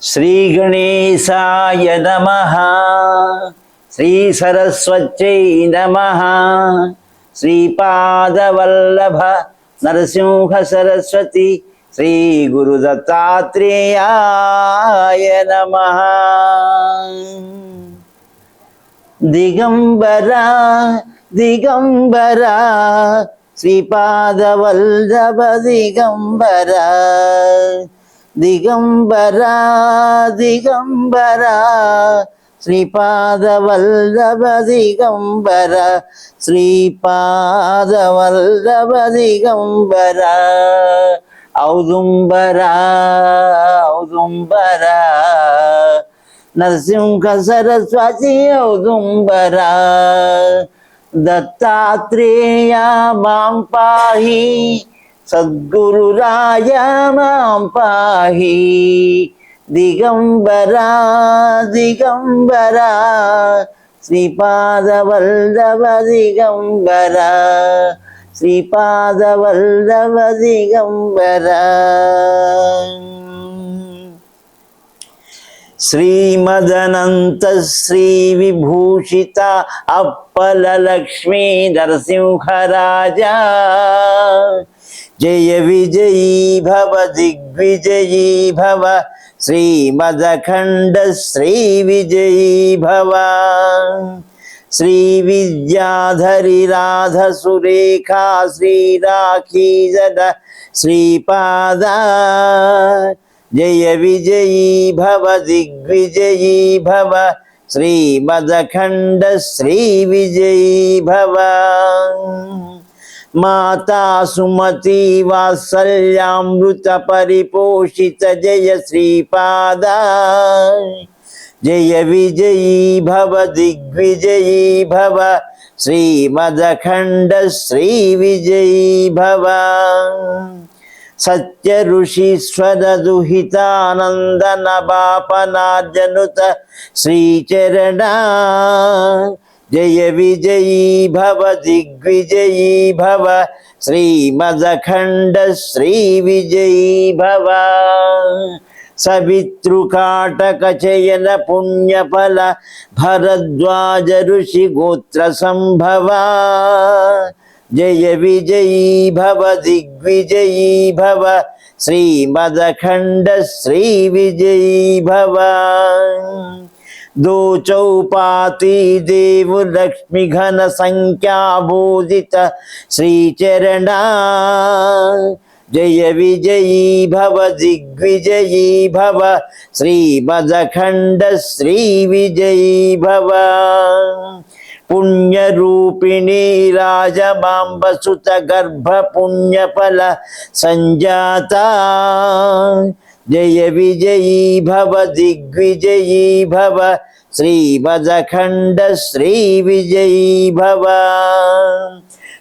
శ్రీ గణేశాయ నమః. శ్రీ సరస్వత్యై నమః. శ్రీపాదవల్లభ నరసింహ సరస్వతి శ్రీ గురు దత్తాత్రేయాయ నమః. దిగంబర దిగంబర శ్రీపాదవల్లభ దిగంబర దిగంబర దిగంబర శ్రీపాదవల్లభ దిగంబర శ్రీపాదవల్లభ దిగంబర ఔదుంబర ఔదుంబర నరసింహ సరస్వతి ఔదుంబర దత్తాత్రేయ మాం పాహి సద్గురురాయ మాం పాహి దిగంబర దిగంబర శ్రీపాదవల్లభ దిగంబర శ్రీపాదవల్లభ దిగంబర. శ్రీమదనంత శ్రీ విభూషిత అప్పల లక్ష్మీ నరసింహరాజా జయ విజయీ భవ దిగ్విజయీ భవ శ్రీమదఖండ శ్రీ విజయీ భవ. శ్రీ విద్యాధరి రాధ సురేఖా శ్రీరాఖీ జడ శ్రీపాద జయ విజయీ భవ దిగ్విజయీ భవ శ్రీమదఖండ శ్రీ విజయీ భవ. మాతా సుమతి వాత్సల్యామృత పరిపోషిత జయ శ్రీపాద జయ విజయీ భవ దిగ్విజయీ భవ శ్రీమదఖండ శ్రీ విజయీ భవ. సత్య ఋషీశ్వర దుహితానందన బాపనార్జనుత శ్రీచరణ జయ విజయీ భవ దిగ్విజయీ భవ శ్రీమదఖండ శ్రీ విజయీ భవ. సవితృకాటక చయన పుణ్యఫల భరద్వాజ ఋషి గోత్ర సంభవ జయ విజయీ భవ దిగ్విజయీ భవ శ్రీమదఖండ శ్రీ విజయీ భవ. దో చౌపాతి దేవు లక్ష్మి ఘన సంఖ్యాబోధిత శ్రీచరణ జయ విజయీ భవ దిగ్విజయీ భవ శ్రీమదఖండ శ్రీ విజయీ భవ. పుణ్యరూపిణీ రాజమాంబసుత గర్భ పుణ్యఫల సంజాత జయ విజయీ భవ దిగ్విజయీ భవ శ్రీమదఖండ శ్రీ విజయీ భవ.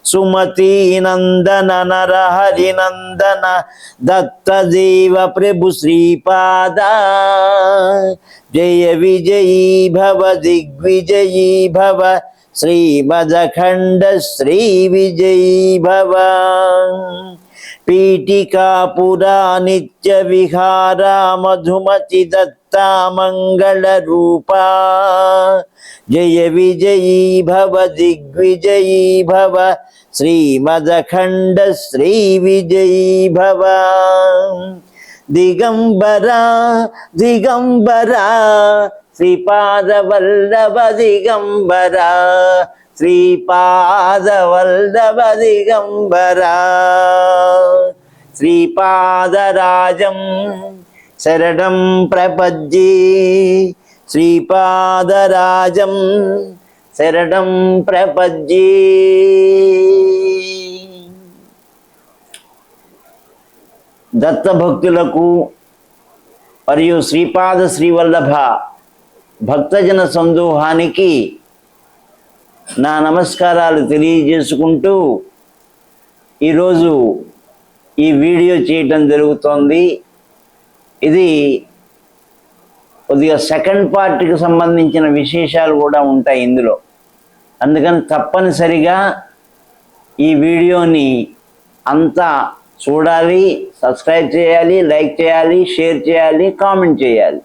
సుమతీ నందన నరహరి నందన దత్తదేవ ప్రభు శ్రీపాద జయ విజయీ భవ దిగ్విజయీ భవ శ్రీమదఖండ శ్రీ విజయీ భవ. పీఠికాపురా నిత్య విహార మధుమతి దత్తా మంగళ రూపా జయ విజయీ భవ దిగ్విజయీ భవ శ్రీమదఖండ శ్రీ విజయీ భవ. దిగంబర దిగంబర శ్రీపాదవల్లభ దిగంబర శ్రీపాదవల్లభ దిగంబర. శ్రీపాదరాజం శరణం ప్రపద్యే శ్రీపాదరాజం శరణం ప్రపద్యే. దత్తభక్తులకు మరియు శ్రీపాద శ్రీవల్లభ భక్తజన సందోహానికి నా నమస్కారాలు తెలియజేసుకుంటూ ఈరోజు ఈ వీడియో చేయటం జరుగుతోంది. ఇది కొద్దిగా సెకండ్ పార్ట్కి సంబంధించిన విశేషాలు కూడా ఉంటాయి ఇందులో. అందుకని తప్పనిసరిగా ఈ వీడియోని అంతా చూడాలి, సబ్స్క్రైబ్ చేయాలి, లైక్ చేయాలి, షేర్ చేయాలి, కామెంట్ చేయాలి.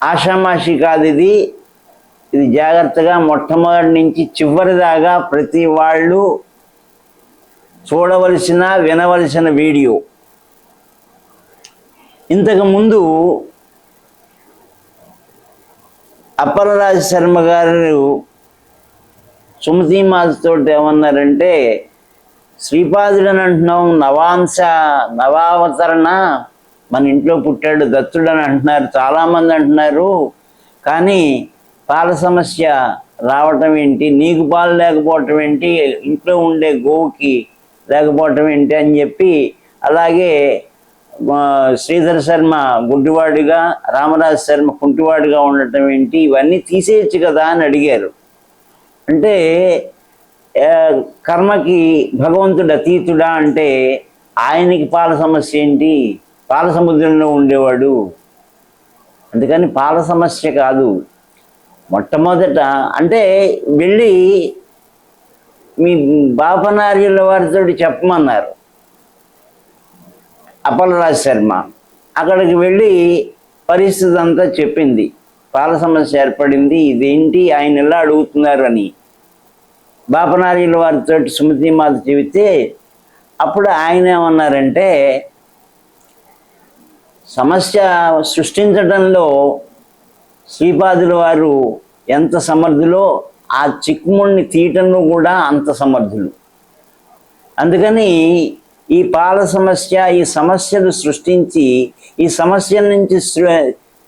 ఆషామాషి కాదు ఇది. ఇది జాగ్రత్తగా మొట్టమొదటి నుంచి చివరి దాకా ప్రతి వాళ్ళు చూడవలసిన, వినవలసిన వీడియో. ఇంతకుముందు అప్పలరాజు శర్మ గారు సుమతి మాతతో ఏమన్నారంటే, శ్రీపాదుడని అంటున్నాం, నవావతరణ, మన ఇంట్లో పుట్టాడు దత్తుడని అంటున్నారు, చాలామంది అంటున్నారు. కానీ పాల సమస్య రావటం ఏంటి, నీకు పాలు లేకపోవటం ఏంటి, ఇంట్లో ఉండే గోవుకి లేకపోవటం ఏంటి అని చెప్పి, అలాగే శ్రీధర్ శర్మ గుడ్డివాడిగా, రామరాజు శర్మ కుంటివాడిగా ఉండటం ఏంటి, ఇవన్నీ తీసేయచ్చు కదా అని అడిగారు. అంటే కర్మకి భగవంతుడు అతీతుడా అంటే ఆయనకి పాల సమస్య ఏంటి, పాల సముద్రంలో ఉండేవాడు. అందుకని పాల సమస్య కాదు. మొట్టమొదట అంటే వెళ్ళి మీ బాపనార్యుల వారితో చెప్పమన్నారు అప్పలరాజు శర్మ. అక్కడికి వెళ్ళి పరిస్థితి అంతా చెప్పింది, పాల సమస్య ఏర్పడింది, ఇదేంటి ఆయన ఎలా అడుగుతున్నారు అని బాపనార్యుల వారితో సుమతి మాత చెబితే, అప్పుడు ఆయన ఏమన్నారంటే, సమస్య సృష్టించడంలో శ్రీపాదుల వారు ఎంత సమర్థులో ఆ చిక్కుముడిని తీయటంలో కూడా అంత సమర్థులు. అందుకని ఈ పాల సమస్య, ఈ సమస్యలు సృష్టించి ఈ సమస్యల నుంచి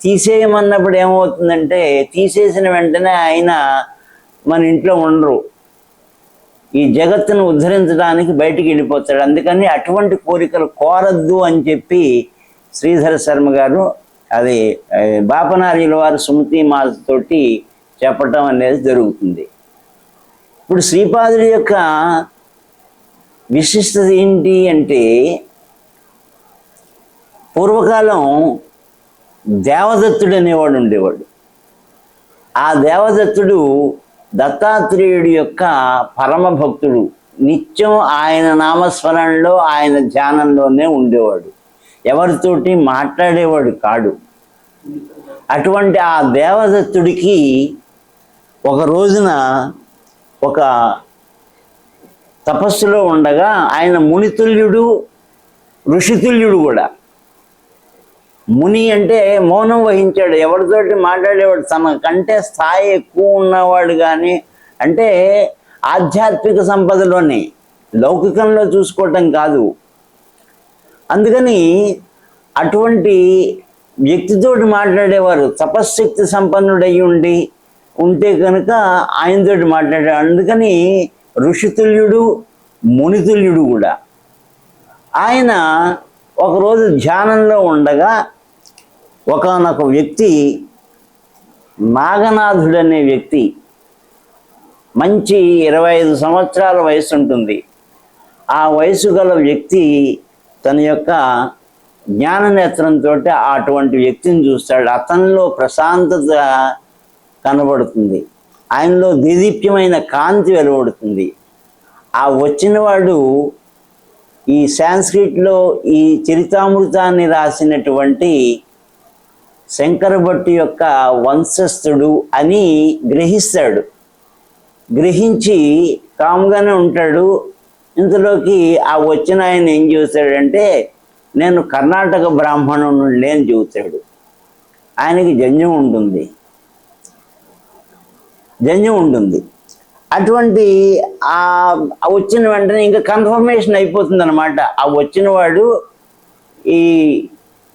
తీసేయమన్నప్పుడు ఏమవుతుందంటే, తీసేసిన వెంటనే ఆయన మన ఇంట్లో ఉండరు, ఈ జగత్తును ఉద్ధరించడానికి బయటికి వెళ్ళిపోతాడు. అందుకని అటువంటి కోరికలు కోరద్దు అని చెప్పి శ్రీధర శర్మ గారు అది బాపనార్యుల వారు సుమతి మాతతోటి చెప్పటం అనేది జరుగుతుంది. ఇప్పుడు శ్రీపాదుడి యొక్క విశిష్టత ఏంటి అంటే, పూర్వకాలం దేవదత్తుడు అనేవాడు ఉండేవాడు. ఆ దేవదత్తుడు దత్తాత్రేయుడి యొక్క పరమ భక్తుడు. నిత్యం ఆయన నామస్మరణలో, ఆయన ధ్యానంలోనే ఉండేవాడు, ఎవరితోటి మాట్లాడేవాడు కాడు. అటువంటి ఆ దేవదత్తుడికి ఒక రోజున ఒక తపస్సులో ఉండగా, ఆయన మునితుల్యుడు, ఋషితుల్యుడు కూడా. ముని అంటే మౌనం వహించాడు, ఎవరితోటి మాట్లాడేవాడు, తన కంటే స్థాయి ఎక్కువ ఉన్నవాడు. కానీ అంటే ఆధ్యాత్మిక సంపదలోనే, లౌకికంలో చూసుకోవటం కాదు. అందుకని అటువంటి వ్యక్తితోటి మాట్లాడేవారు, తపశ్శక్తి సంపన్నుడై ఉంటే కనుక ఆయనతోటి మాట్లాడాడు. అందుకని ఋషితుల్యుడు, మునితుల్యుడు కూడా. ఆయన ఒకరోజు ధ్యానంలో ఉండగా ఒకానొక వ్యక్తి, నాగనాథుడు అనే వ్యక్తి, మంచి 25 సంవత్సరాల వయసు ఉంటుంది. ఆ వయసు గల వ్యక్తి తన యొక్క జ్ఞాననేత్రంతో అటువంటి వ్యక్తిని చూస్తాడు. అతనిలో ప్రశాంతత కనబడుతుంది, ఆయనలో దేదీప్యమైన కాంతి వెలువడుతుంది. ఆ వచ్చినవాడు ఈ సాంస్క్రిట్లో ఈ చరితామృతాన్ని రాసినటువంటి శంకర భట్టు యొక్క వంశస్థుడు అని గ్రహిస్తాడు. గ్రహించి కామ్గానే ఉంటాడు. ఇంతలోకి ఆ వచ్చిన ఆయన ఏం చూస్తాడంటే, నేను కర్ణాటక బ్రాహ్మణుని అని చెబుతాడు. ఆయనకి జంజం ఉంటుంది. అటువంటి ఆ వచ్చిన వెంటనే ఇంకా కన్ఫర్మేషన్ అయిపోతుంది అనమాట. ఆ వచ్చిన వాడు ఈ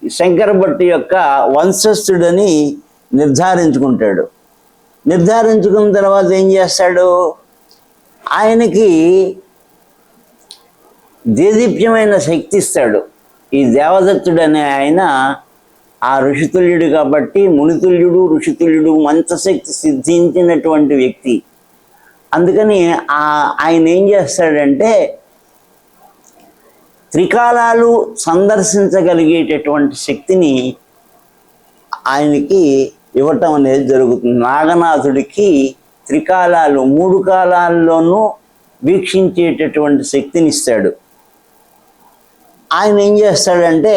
శంకర భట్టు యొక్క వంశస్థుడని నిర్ధారించుకుంటాడు. నిర్ధారించుకున్న తర్వాత ఏం చేస్తాడు, ఆయనకి దేదీప్యమైన శక్తి ఇస్తాడు. ఈ దేవదత్తుడు అనే ఆయన ఆ ఋషితుల్యుడు కాబట్టి, మునితుల్యుడు, ఋషితుల్యుడు, మంత్రశక్తి సిద్ధించినటువంటి వ్యక్తి. అందుకని ఆయన ఏం చేస్తాడంటే, త్రికాలాలు సందర్శించగలిగేటటువంటి శక్తిని ఆయనకి ఇవ్వటం అనేది జరుగుతుంది. నాగనాథుడికి త్రికాలాలు, 3 కాలాల్లోనూ వీక్షించేటటువంటి శక్తిని ఇస్తాడు. ఆయన ఏం చేస్తాడంటే,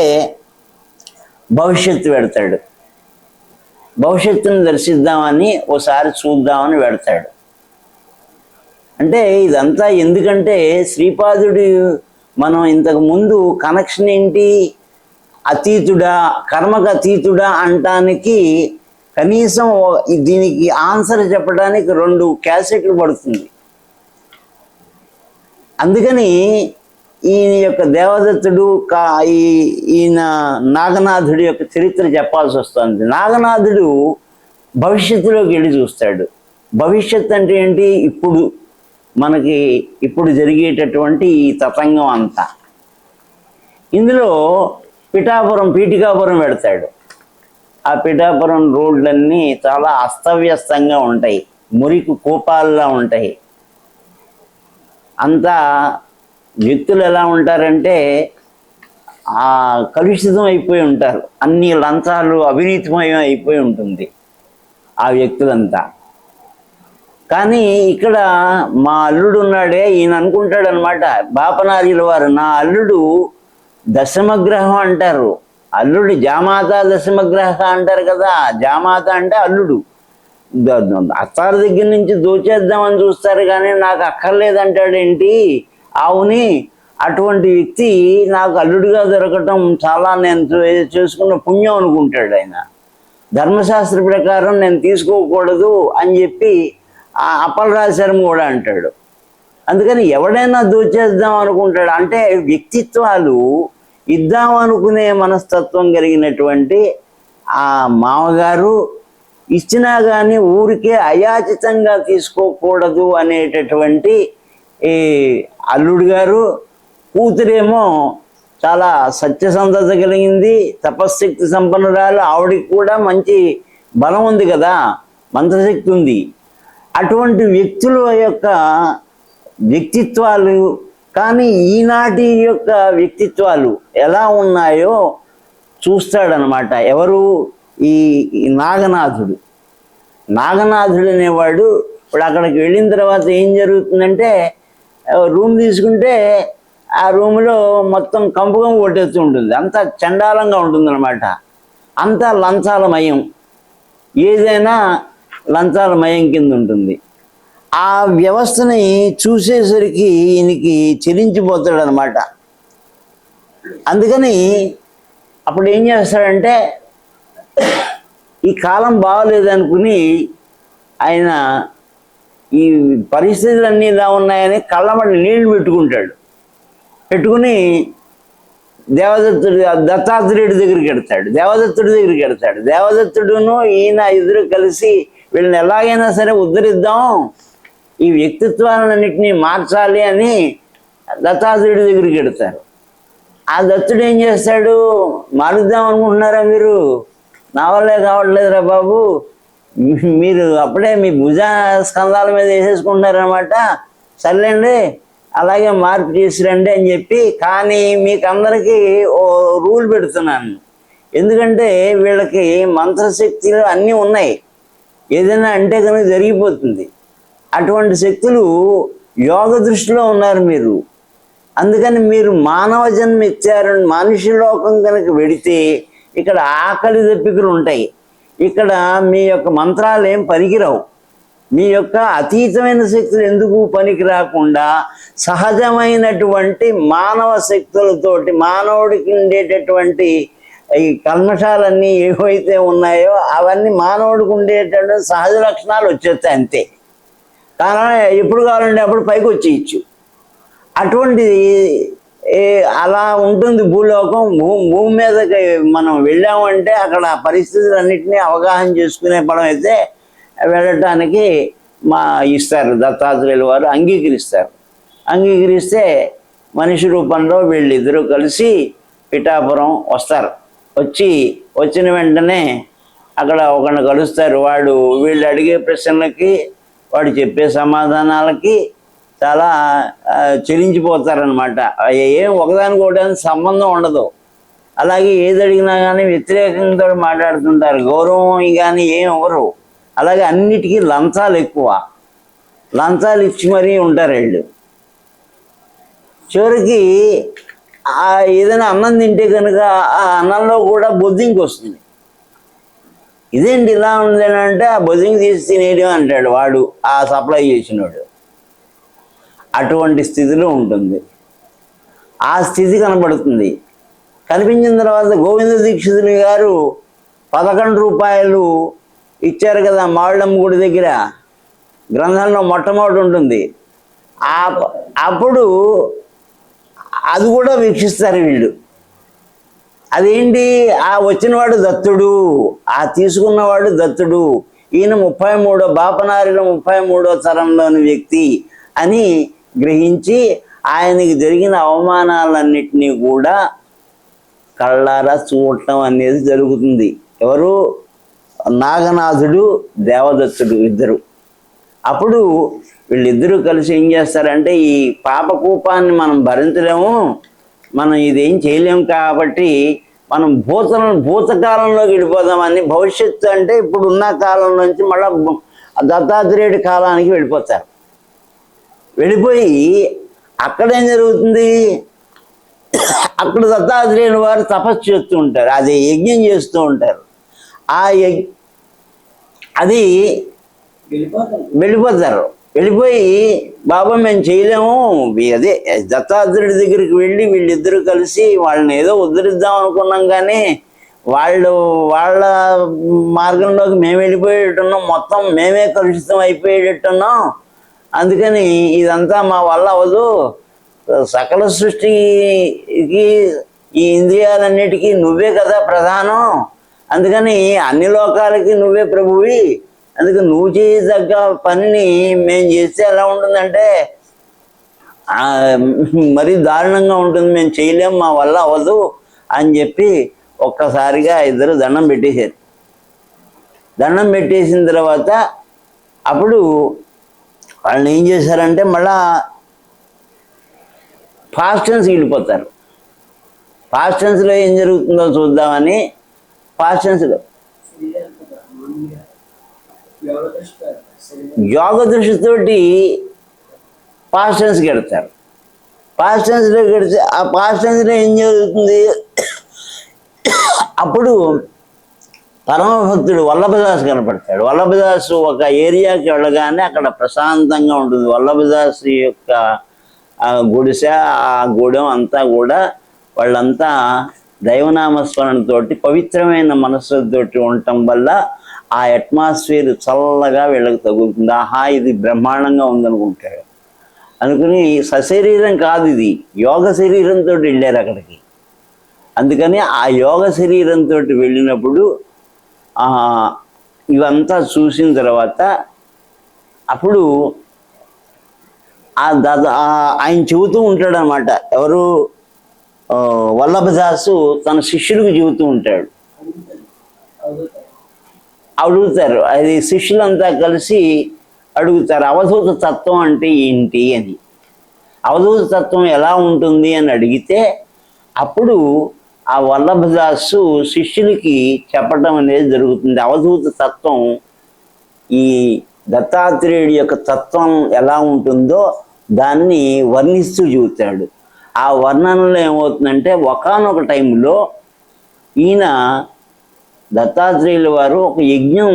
భవిష్యత్తు పెడతాడు. భవిష్యత్తును దర్శిద్దామని ఓసారి చూద్దామని వెడతాడు. అంటే ఇదంతా ఎందుకంటే శ్రీపాదుడు మనం ఇంతకు ముందు కనెక్షన్ ఏంటి, అతీతుడా కర్మకు అతీతుడా అంటానికి కనీసం దీనికి ఆన్సర్ చెప్పడానికి 2 క్యాసెట్లు పడుతుంది. అందుకని ఈయన యొక్క దేవదత్తుడు ఈయన నాగనాథుడి యొక్క చరిత్ర చెప్పాల్సి వస్తుంది. నాగనాథుడు భవిష్యత్తులోకి వెళ్ళి చూస్తాడు. భవిష్యత్ అంటే ఏంటి, ఇప్పుడు జరిగేటటువంటి ఈ తతంగం అంతా. ఇందులో పీఠికాపురం పెడతాడు. ఆ పీఠాపురం రోడ్లన్నీ చాలా అస్తవ్యస్తంగా ఉంటాయి, మురికి కూపాల్లా ఉంటాయి. అంతా వ్యక్తులు ఎలా ఉంటారంటే కలుషితం అయిపోయి ఉంటారు, అన్ని లంచాలు అవినీతిమయం అయిపోయి ఉంటుంది ఆ వ్యక్తులంతా. కానీ ఇక్కడ మా అల్లుడు ఉన్నాడే, ఈయన అనుకుంటాడు అనమాట, బాపనార్యుల వారు, నా అల్లుడు దశమగ్రహం అంటారు. అల్లుడు జామాత దశమగ్రహ అంటారు కదా. జామాత అంటే అల్లుడు, అత్తారి దగ్గర నుంచి దోచేద్దామని చూస్తారు కానీ నాకు అక్కర్లేదంటాడేంటి. అవుని, అటువంటి వ్యక్తి నాకు అల్లుడిగా దొరకటం చాలా నేను చేసుకున్న పుణ్యం అనుకుంటాడు ఆయన. ధర్మశాస్త్ర ప్రకారం నేను తీసుకోకూడదు అని చెప్పి అప్పలరాజశర్మ కూడా అంటాడు. అందుకని ఎవడైనా దోచేద్దాం అనుకుంటాడు. అంటే వ్యక్తిత్వాలు ఇద్దాం అనుకునే మనస్తత్వం కలిగినటువంటి ఆ మామగారు ఇచ్చినా కానీ ఊరికే అయాచితంగా తీసుకోకూడదు అనేటటువంటి ఈ అల్లుడు గారు. కూతురేమో చాలా సత్యసంధత కలిగింది, తపశ్శక్తి సంపన్నురాలు, ఆవిడికి కూడా మంచి బలం ఉంది కదా, మంత్రశక్తి ఉంది. అటువంటి వ్యక్తుల యొక్క వ్యక్తిత్వాలు కానీ ఈనాటి యొక్క వ్యక్తిత్వాలు ఎలా ఉన్నాయో చూస్తాడనమాట. ఎవరు, ఈ నాగనాథుడు. నాగనాథుడు అనేవాడు ఇప్పుడు అక్కడికి వెళ్ళిన తర్వాత ఏం జరుగుతుందంటే, రూమ్ తీసుకుంటే ఆ రూమ్లో మొత్తం కంపకం కొట్టేస్తూ ఉంటుంది, అంతా చండాలంగా ఉంటుందన్నమాట. అంతా లంచాలమయం, ఏదైనా లంచాలమయం కింద ఉంటుంది. ఆ వ్యవస్థని చూసేసరికి ఈయనకి చెలించిపోతాడు అనమాట. అందుకని అప్పుడు ఏం చేస్తాడంటే, ఈ కాలం బాగోలేదనుకుని ఆయన ఈ పరిస్థితులన్నీ ఇలా ఉన్నాయని కళ్ళమటి నీళ్లు పెట్టుకుని దత్తాత్రేయుడి దగ్గరికి వెడతాడు. దేవదత్తుడి దగ్గరికి వెడతాడు. దేవదత్తుడును ఈయన ఇద్దరు కలిసి వీళ్ళని ఎలాగైనా సరే ఉద్ధరిద్దాం, ఈ వ్యక్తిత్వాలన్నింటినీ మార్చాలి అని దత్తాత్రేయుడి దగ్గరికి వెడతారు. ఆ దత్తుడు ఏం చేస్తాడు, మారుద్దాం అనుకుంటున్నారా మీరు, నా వల్లే కావట్లేదురా బాబు, మీరు అప్పుడే మీ భుజ స్కంధాల మీద వేసేసుకుంటున్నారనమాట, సర్లేండి అలాగే మార్పు చేసిరండి అని చెప్పి. కానీ మీకు అందరికీ ఓ రూల్ పెడుతున్నాను, ఎందుకంటే వీళ్ళకి మంత్రశక్తులు అన్నీ ఉన్నాయి, ఏదైనా అంటే కనుక జరిగిపోతుంది. అటువంటి శక్తులు యోగ దృష్టిలో ఉన్నారు మీరు. అందుకని మీరు మానవ జన్మ ఇచ్చారు, మనిషి లోకం కనుక వెడితే ఇక్కడ ఆకలి దప్పికలు ఉంటాయి, ఇక్కడ మీ యొక్క మంత్రాలు ఏం పనికిరావు. మీ యొక్క అతీతమైన శక్తులు ఎందుకు పనికి రాకుండా సహజమైనటువంటి మానవ శక్తులతోటి మానవుడికి ఉండేటటువంటి ఈ కల్మషాలన్నీ ఏవైతే ఉన్నాయో అవన్నీ మానవుడికి ఉండేటటువంటి సహజ లక్షణాలు వచ్చేస్తాయి అంతే. కానీ ఎప్పుడు కావాలంటే అప్పుడు పైకి వచ్చేయచ్చు. అటువంటి అలా ఉంటుంది భూలోకం. భూమి మీదకి మనం వెళ్ళామంటే అక్కడ పరిస్థితులన్నింటినీ అవగాహన చేసుకునే పడం అయితే వెళ్ళటానికి ఇస్తారు, దత్తాత్రేయుల వారు అంగీకరిస్తారు. అంగీకరిస్తే మనిషి రూపంలో వీళ్ళిద్దరూ కలిసి పిఠాపురం వస్తారు. వచ్చిన వెంటనే అక్కడ ఒకరిని కలుస్తారు. వాడు వీళ్ళు అడిగే ప్రశ్నలకి వాడు చెప్పే సమాధానాలకి చాలా చెలించిపోతారనమాట. ఏం ఒకదానికి సంబంధం ఉండదు. అలాగే ఏది అడిగినా కానీ వ్యతిరేకంగా మాట్లాడుతుంటారు, గౌరవం కానీ ఏం ఇవ్వరు. అలాగే అన్నిటికీ లంచాలు ఎక్కువ, లంచాలు ఇచ్చి మరీ ఉంటారు వీళ్ళు. చివరికి ఏదైనా అన్నం తింటే కనుక ఆ అన్నంలో కూడా బొద్దింకి వస్తుంది. ఇదేంటి ఇలా ఉంది అని అంటే ఆ బొదింగి తీసి తినేయడం అంటాడు వాడు, ఆ సప్లై చేసినోడు. అటువంటి స్థితిలో ఉంటుంది. ఆ స్థితి కనబడుతుంది. కనిపించిన తర్వాత గోవింద దీక్షితులు గారు 11 రూపాయలు ఇచ్చారు కదా మావిళ్ళమ్మ గుడి దగ్గర, గ్రంథంలో మొట్టమొదటి ఉంటుంది. అప్పుడు అది కూడా వీక్షిస్తారు వీళ్ళు. అదేంటి, ఆ వచ్చినవాడు దత్తుడు, ఆ తీసుకున్నవాడు దత్తుడు, ఈయన 33వ బాపనారిలో 33వ తరంలోని వ్యక్తి అని గ్రహించి ఆయనకి జరిగిన అవమానాలన్నిటినీ కూడా కళ్ళారా చూడటం అనేది జరుగుతుంది. ఎవరు? నాగనాథుడు, దేవదత్తుడు ఇద్దరు. అప్పుడు వీళ్ళిద్దరూ కలిసి ఏం చేస్తారంటే, ఈ పాపకూపాన్ని మనం భరించలేము, మనం ఇదేం చేయలేము, కాబట్టి మనం భూతకాలంలోకి వెళ్ళిపోదామని, భవిష్యత్తు అంటే ఇప్పుడు ఉన్న కాలం నుంచి మళ్ళీ దత్తాత్రేయుడి కాలానికి వెళ్ళిపోతారు. వెళ్ళిపోయి అక్కడేం జరుగుతుంది, అక్కడ దత్తాత్రేయుని వారు తపస్సు చేస్తూ ఉంటారు, అది యజ్ఞం చేస్తూ ఉంటారు. అది వెళ్ళిపోతారు. వెళ్ళిపోయి బాబా మేము చేయలేము, అదే దత్తాత్రేయుడి దగ్గరికి వెళ్ళి వీళ్ళిద్దరూ కలిసి వాళ్ళని ఏదో ఉద్ధరిద్దాం అనుకున్నాం, కానీ వాళ్ళ మార్గంలోకి మేము వెళ్ళిపోయేటట్టున్నాం, మొత్తం మేమే కలుషితం అయిపోయేటట్టున్నాం, అందుకని ఇదంతా మా వల్ల అవ్వదు, సకల సృష్టికి ఈ ఇంద్రియాలన్నిటికీ నువ్వే కదా ప్రధానం, అందుకని అన్ని లోకాలకి నువ్వే ప్రభువి, అందుకని నువ్వు చేయదగ్గ పనిని మేము చేస్తే ఎలా ఉంటుందంటే మరీ దారుణంగా ఉంటుంది, మేము చేయలేము, మా వల్ల అవ్వదు అని చెప్పి ఒక్కసారిగా ఇద్దరు దండం పెట్టేశారు. దండం పెట్టేసిన తర్వాత అప్పుడు వాళ్ళని ఏం చేశారంటే మళ్ళా ఫాస్ట్ టెన్స్కి వెళ్ళిపోతారు. ఫాస్ట్ టెన్స్లో ఏం జరుగుతుందో చూద్దామని ఫాస్ట్ టెన్స్లో యోగ దృష్టితోటి పాస్ట్ టెన్స్కి వెళ్తారు. పాస్ట్ టెన్స్లోకి వెళ్తే ఆ పాస్ట్ టెన్స్లో ఏం జరుగుతుంది, అప్పుడు పరమభక్తుడు వల్లభదాసు కనపడతాడు. వల్లభదాసు ఒక ఏరియాకి వెళ్ళగానే అక్కడ ప్రశాంతంగా ఉంటుంది. వల్లభదాసు యొక్క గుడిసె, ఆ గూడెం అంతా కూడా వాళ్ళంతా దైవనామస్మరణతోటి పవిత్రమైన మనస్సుతోటి ఉండటం వల్ల ఆ అట్మాస్ఫియర్ చల్లగా వీళ్ళకి తగులుతుంది. ఆహా ఇది బ్రహ్మాండంగా ఉందనుకుంటాడు. అనుకుని సశరీరం కాదు, ఇది యోగ శరీరంతో వెళ్ళారు అక్కడికి. అందుకని ఆ యోగ శరీరంతో వెళ్ళినప్పుడు ఇవంతా చూసిన తర్వాత అప్పుడు ఆయన చెబుతూ ఉంటాడు అన్నమాట. ఎవరు? వల్లభదాసు తన శిష్యులకు చెబుతూ ఉంటాడు. అడుగుతారు, అది శిష్యులంతా కలిసి అడుగుతారు, అవధూత తత్వం అంటే ఏంటి అని. అవధూత తత్వం ఎలా ఉంటుంది అని అడిగితే అప్పుడు ఆ వల్లభదాసు శిష్యులకి చెప్పడం అనేది జరుగుతుంది. అవధూత తత్వం ఈ దత్తాత్రేయుడి యొక్క తత్వం ఎలా ఉంటుందో దాన్ని వర్ణిస్తూ చెబుతాడు. ఆ వర్ణనలో ఏమవుతుందంటే, ఒకానొక టైంలో ఈయన దత్తాత్రేయుల వారు ఒక యజ్ఞం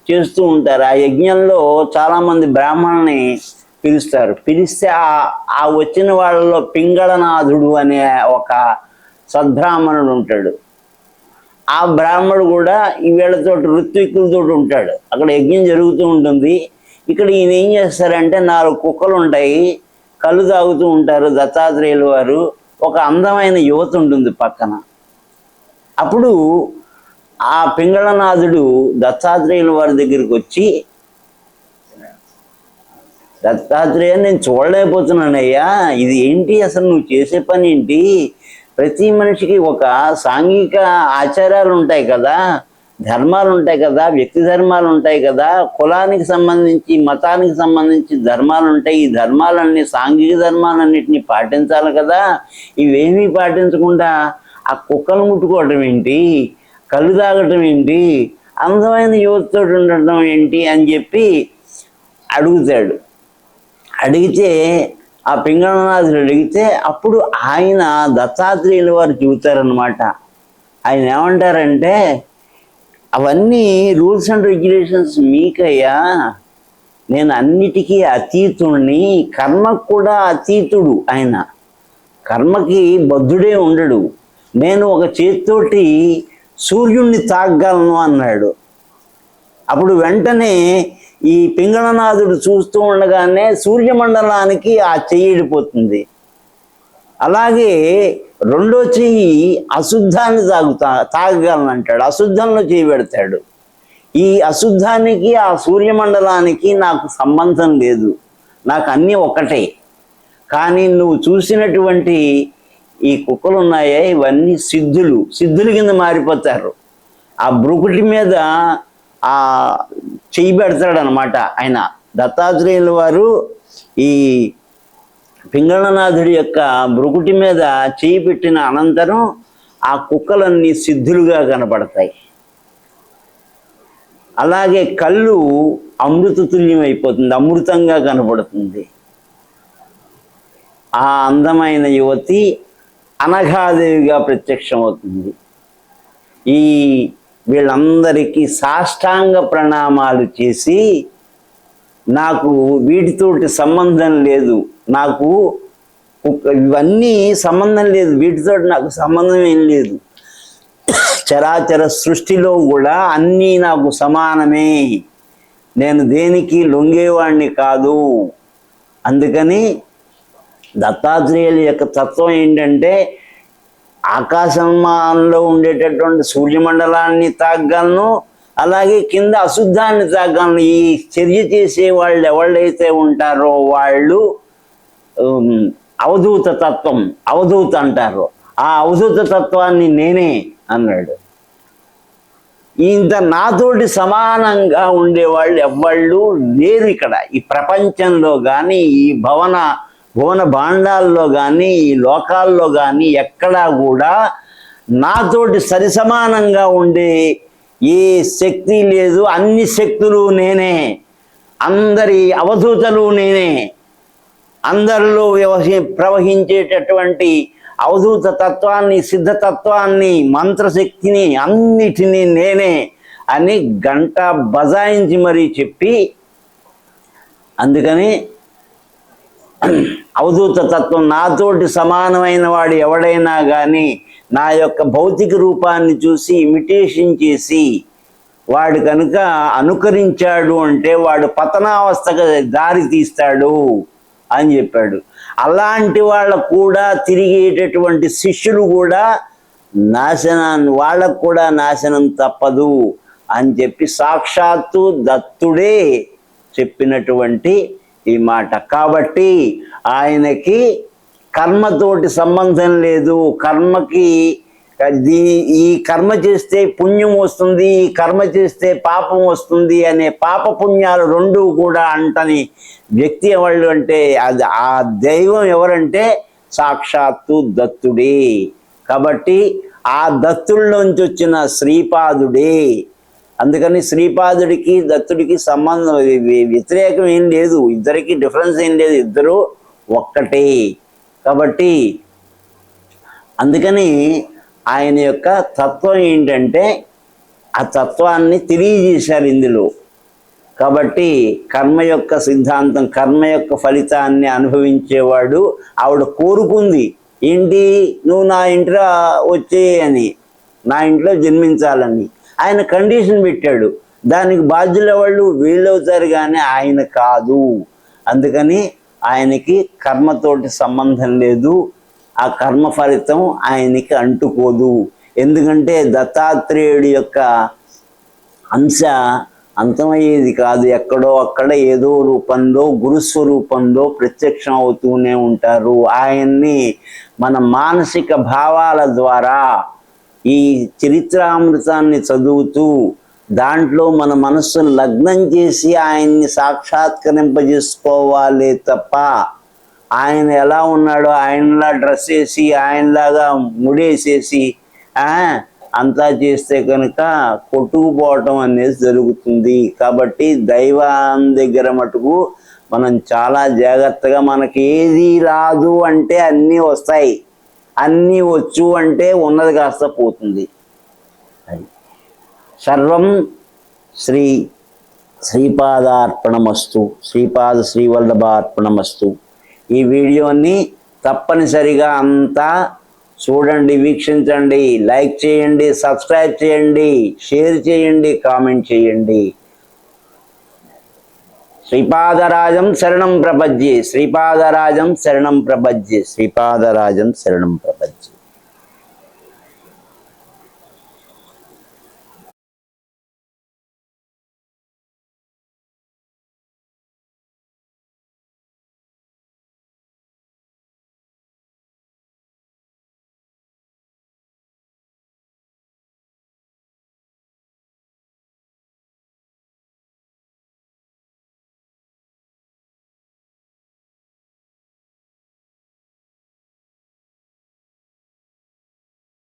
చేస్తూ ఉంటారు. ఆ యజ్ఞంలో చాలామంది బ్రాహ్మణుల్ని పిలుస్తారు. పిలిస్తే ఆ వచ్చిన వాళ్ళలో పింగళనాథుడు అనే ఒక సద్బ్రాహ్మణుడు ఉంటాడు. ఆ బ్రాహ్మణుడు కూడా ఈ వీళ్ళతో ఋత్విక్కులతో ఉంటాడు. అక్కడ యజ్ఞం జరుగుతూ ఉంటుంది. ఇక్కడ ఈయన ఏం చేస్తారంటే 4 కుక్కలు ఉంటాయి, కళ్ళు తాగుతూ ఉంటారు దత్తాత్రేయుల వారు. ఒక అందమైన యువత ఉంటుంది పక్కన. అప్పుడు ఆ పింగళనాథుడు దత్తాత్రేయుల వారి దగ్గరికి వచ్చి, దత్తాత్రేయ నేను చూడలేకపోతున్నానయ్యా, ఇది ఏంటి అసలు నువ్వు చేసే పని ఏంటి? ప్రతి మనిషికి ఒక సాంఘిక ఆచారాలు ఉంటాయి కదా, ధర్మాలు ఉంటాయి కదా, వ్యక్తి ధర్మాలు ఉంటాయి కదా, కులానికి సంబంధించి మతానికి సంబంధించి ధర్మాలు ఉంటాయి. ఈ ధర్మాలన్నీ సాంఘిక ధర్మాలన్నింటినీ పాటించాలి కదా, ఇవేమీ పాటించకుండా ఆ కుక్కలు ముట్టుకోవటం ఏంటి, కళ్ళు తాగటం ఏంటి, అందమైన యువతతో ఉండటం ఏంటి అని చెప్పి అడుగుతాడు. అడిగితే ఆ పింగళనాథుడు అడిగితే అప్పుడు ఆయన దత్తాత్రేయుల వారు చెబుతారనమాట. ఆయన ఏమంటారంటే, అవన్నీ రూల్స్ అండ్ రెగ్యులేషన్స్ మీకయ్యా. నేను అన్నిటికీ అతీతుణ్ణి, కర్మకు కూడా అతీతుడు ఆయన. కర్మకి బద్ధుడే ఉండడు. నేను ఒక చేతితోటి సూర్యుణ్ణి తాగలను అన్నాడు. అప్పుడు వెంటనే ఈ పింగళనాథుడు చూస్తూ ఉండగానే సూర్యమండలానికి ఆ చెయ్యిడిపోతుంది. అలాగే రెండో చెయ్యి అశుద్ధాన్ని తాగగలను అంటాడు, అశుద్ధంలో చేయి పెడతాడు. ఈ అశుద్ధానికి ఆ సూర్యమండలానికి నాకు సంబంధం లేదు, నాకు అన్నీ ఒకటే. కానీ నువ్వు చూసినటువంటి ఈ కుక్కలు ఉన్నాయే, ఇవన్నీ సిద్ధుల కింద మారిపోతారు. ఆ బ్రుకుటి మీద ఆ చెయ్యి పెడతాడనమాట ఆయన. దత్తాత్రేయుల వారు ఈ పింగళనాథుడి యొక్క బ్రుకుటి మీద చెయ్యి పెట్టిన అనంతరం ఆ కుక్కలన్నీ సిద్ధులుగా కనపడతాయి. అలాగే కళ్ళు అమృతతుల్యం అయిపోతుంది, అమృతంగా కనపడుతుంది. ఆ అందమైన యువతి అనఘాదేవిగా ప్రత్యక్షమవుతుంది. ఈ వీళ్ళందరికీ సాష్టాంగ ప్రణామాలు చేసి, నాకు వీటితోటి సంబంధం లేదు, నాకు ఇవన్నీ సంబంధం లేదు, వీటితో నాకు సంబంధం ఏం లేదు, చరాచర సృష్టిలో కూడా అన్నీ నాకు సమానమే, నేను దేనికి లొంగేవాణ్ణి కాదు. అందుకని దత్తాత్రేయుల యొక్క తత్వం ఏంటంటే, ఆకాశంలో ఉండేటటువంటి సూర్యమండలాన్ని తాగలను, అలాగే కింద అశుద్ధాన్ని తాగలను. ఈ చర్య చేసే వాళ్ళు ఎవళ్ళైతే ఉంటారో వాళ్ళు అవధూత తత్వం, అవధూత అంటారు. ఆ అవధూత తత్వాన్ని నేనే అన్నాడు. ఇంత నాతోటి సమానంగా ఉండేవాళ్ళు ఎవ్వళ్ళు లేరు ఇక్కడ ఈ ప్రపంచంలో కానీ, ఈ భువన భాండాల్లో కానీ, ఈ లోకాల్లో కానీ ఎక్కడా కూడా నాతోటి సరిసమానంగా ఉండే ఏ శక్తి లేదు. అన్ని శక్తులు నేనే, అందరి అవధూతలు నేనే, అందరిలో ప్రవహించేటటువంటి అవధూత తత్వాన్ని, సిద్ధతత్వాన్ని, మంత్రశక్తిని అన్నిటినీ నేనే అని గంట బజాయించి మరీ చెప్పి, అందుకని అవధూత తత్వం నాతోటి సమానమైన వాడు ఎవడైనా కానీ నా యొక్క భౌతిక రూపాన్ని చూసి ఇమిటేషన్ చేసి వాడు కనుక అనుకరించాడు అంటే వాడు పతనావస్థకు దారి తీస్తాడు అని చెప్పాడు. అలాంటి వాళ్ళ కూడా తిరిగేటటువంటి శిష్యులు కూడా నాశనాన్ని, వాళ్ళకు కూడా నాశనం తప్పదు అని చెప్పి సాక్షాత్తు దత్తుడే చెప్పినటువంటి ఈ మాట. కాబట్టి ఆయనకి కర్మతోటి సంబంధం లేదు. కర్మకి ఈ కర్మ చేస్తే పుణ్యం వస్తుంది, ఈ కర్మ చేస్తే పాపం వస్తుంది అనే పాప పుణ్యాలు రెండూ కూడా అంటని వ్యక్తి ఎవరు అంటే అది ఆ దైవం ఎవరంటే సాక్షాత్తు దత్తుడే. కాబట్టి ఆ దత్తుల్లోంచి వచ్చిన శ్రీపాదుడే. అందుకని శ్రీపాదుడికి దత్తుడికి సంబంధం, వ్యతిరేకం ఏం లేదు, ఇద్దరికి డిఫరెన్స్ ఏం లేదు, ఇద్దరు ఒక్కటే. కాబట్టి అందుకని ఆయన యొక్క తత్వం ఏంటంటే ఆ తత్వాన్ని తెలియజేశారు ఇందులో. కాబట్టి కర్మ యొక్క సిద్ధాంతం, కర్మ యొక్క ఫలితాన్ని అనుభవించేవాడు. ఆవిడ కోరుకుంది ఏంటి, నువ్వు నా ఇంట్లో వచ్చేయని, నా ఇంట్లో జన్మించాలని. ఆయన కండిషన్ పెట్టాడు, దానికి బాధ్యుల వాళ్ళు వీళ్ళవుతారు కానీ ఆయన కాదు. అందుకని ఆయనకి కర్మతోటి సంబంధం లేదు, ఆ కర్మ ఫలితం ఆయనకి అంటుకోదు. ఎందుకంటే దత్తాత్రేయుడి యొక్క అంశ అంతమయ్యేది కాదు, ఎక్కడో అక్కడ ఏదో రూపంలో గురుస్వరూపంలో ప్రత్యక్షం అవుతూనే ఉంటారు. ఆయన్ని మన మానసిక భావాల ద్వారా ఈ చరిత్రామృతాన్ని చదువుతూ దాంట్లో మన మనస్సును లగ్నం చేసి ఆయన్ని సాక్షాత్కరింపజేసుకోవాలి తప్ప ఆయన ఎలా ఉన్నాడో ఆయనలా డ్రెస్ వేసి ఆయనలాగా ముడేసేసి అంతా చేస్తే కనుక కొట్టుకుపోవటం అనేది జరుగుతుంది. కాబట్టి దైవం దగ్గర మటుకు మనం చాలా జాగ్రత్తగా, మనకి ఏది రాదు అంటే అన్నీ వస్తాయి, అన్నీ వచ్చు అంటే ఉన్నది కాస్త పోతుంది. సర్వం శ్రీ శ్రీపాదార్పణమస్తు, శ్రీపాద శ్రీవల్లభార్పణమస్తు. ఈ వీడియోని తప్పనిసరిగా అంతా చూడండి, వీక్షించండి, లైక్ చేయండి, సబ్స్క్రైబ్ చేయండి, షేర్ చేయండి, కామెంట్ చేయండి. శ్రీపాదరాజం శరణం ప్రపద్యే, శ్రీపాదరాజం శరణం ప్రపద్యే, శ్రీపాదరాజం శరణం ప్రపద్యే.